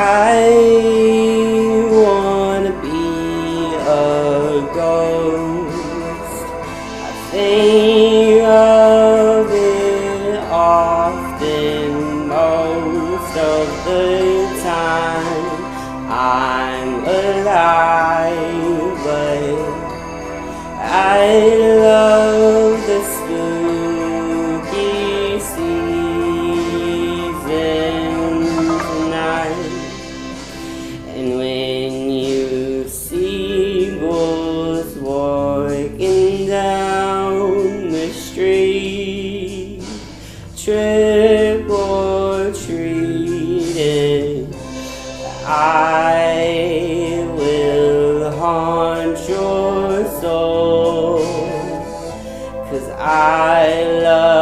I wanna be a ghost. I think of it often, most of the time. I'm alive, but I love the spooky season tonight. And when you see bulls walking down the street, trick or treating, I will haunt your soul, 'cause I love